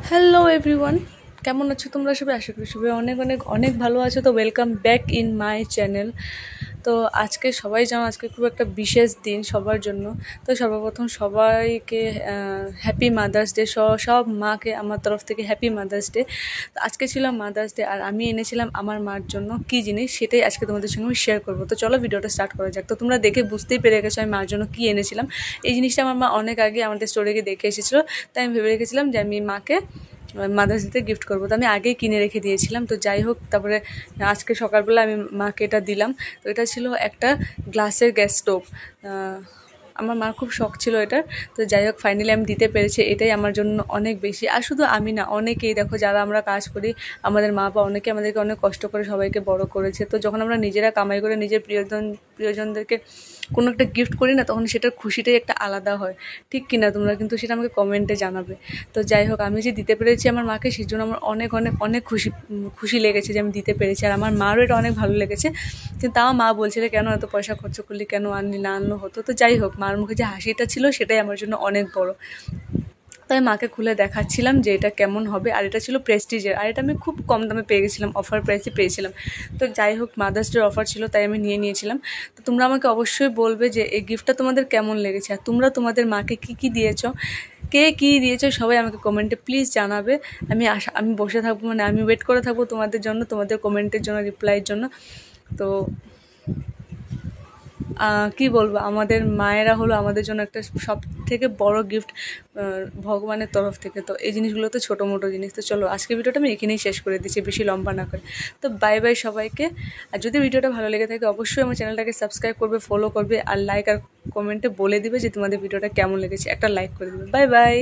Hello everyone, কেমন আছো তোমরা সবাই? আশা করি সবাই অনেক অনেক অনেক ভালো আছো। তো welcome back in my channel. তো আজকে সবাই জানো আজকে খুব একটা বিশেষ দিন সবার জন্য। তো সর্বপ্রথম সবাইকে হ্যাপি মাদার্স ডে, সব মাকে আমার তরফ থেকে হ্যাপি মাদার্স ডে। তো আজকে ছিল মাদার্স ডে আর আমি এনেছিলাম আমার মার জন্য কী জিনিস সেটাই আজকে তোমাদের সঙ্গে আমি শেয়ার করবো। তো চলো ভিডিওটা স্টার্ট করা যাক। তো তোমরা দেখে বুঝতেই পেরে গেছো আমি মার জন্য কী এনেছিলাম। এই জিনিসটা আমার মা অনেক আগে আমাদের স্টোরিকে দেখে এসেছিলো, তাই আমি ভেবে রেখেছিলাম যে আমি মাকে মাদার্স ডেতে গিফট করবো। তো আমি আগেই কিনে রেখে দিয়েছিলাম। তো যাই হোক, তারপরে আজকে সকালবেলা আমি মাকে এটা দিলাম। তো এটা ছিল একটা গ্লাসের গ্যাস স্টোভ। আমার মার খুব শখ ছিল এটার। তো যাই হোক, ফাইনালি আমি দিতে পেরেছি, এটাই আমার জন্য অনেক বেশি। আর শুধু আমি না, অনেকেই দেখো যারা আমরা কাজ করি, আমাদের মা বা অনেকে আমাদেরকে অনেক কষ্ট করে সবাইকে বড় করেছে। তো যখন আমরা নিজেরা কামাই করে নিজের প্রিয়জনদেরকে কোনো একটা গিফট করি না, তখন সেটার খুশিটাই একটা আলাদা হয়, ঠিক কিনা? তোমরা কিন্তু সেটা আমাকে কমেন্টে জানাবে। তো যাই হোক, আমি যে দিতে পেরেছি আমার মাকে, সেই জন্য আমার অনেক অনেক অনেক খুশি লেগেছে যে আমি দিতে পেরেছি। আর আমার মারও এটা অনেক ভালো লেগেছে। কিন্তু তাও মা বলছিল কেন এত পয়সা খরচ করলি, কেন আনলি, না আনলো হতো। তো যাই হোক, মার মুখে যে হাসিটা ছিল সেটাই আমার জন্য অনেক বড়। তাই মাকে খুলে দেখাচ্ছিলাম যে এটা কেমন হবে। আর এটা ছিল প্রেস্টিজের, আর এটা আমি খুব কম দামে পেয়ে গেছিলাম, অফার প্রাইসে পেয়েছিলাম। তো যাই হোক, মাদার্স ডে অফার ছিল তাই আমি নিয়ে নিয়েছিলাম। তো তোমরা আমাকে অবশ্যই বলবে যে এই গিফটটা তোমাদের কেমন লেগেছে, আর তোমরা তোমাদের মাকে কী দিয়েছো, কে কী দিয়েছো সবাই আমাকে কমেন্টে প্লিজ জানাবে। আমি বসে থাকবো, মানে আমি ওয়েট করে থাকবো তোমাদের জন্য, তোমাদের কমেন্টের জন্য, রিপ্লাইয়ের জন্য। তো কি বলবো, আমাদের মায়েরা হলো আমাদের জন্য একটা সব থেকে বড় গিফট ভগবানের তরফ থেকে। তো এই জিনিসগুলো তো ছোটো মোটো জিনিস। তো চলো আজকে ভিডিওটা আমি এখানেই শেষ করে দিচ্ছি, বেশি লম্বা না করে। তো বাই বাই সবাইকে। আর যদি ভিডিওটা ভালো লেগে থাকে অবশ্যই আমার চ্যানেলটাকে সাবস্ক্রাইব করবে, ফলো করবে, আর লাইক আর কমেন্টে বলে দিবে যে তোমাদের ভিডিওটা কেমন লেগেছে, একটা লাইক করে দেবে। Bye bye.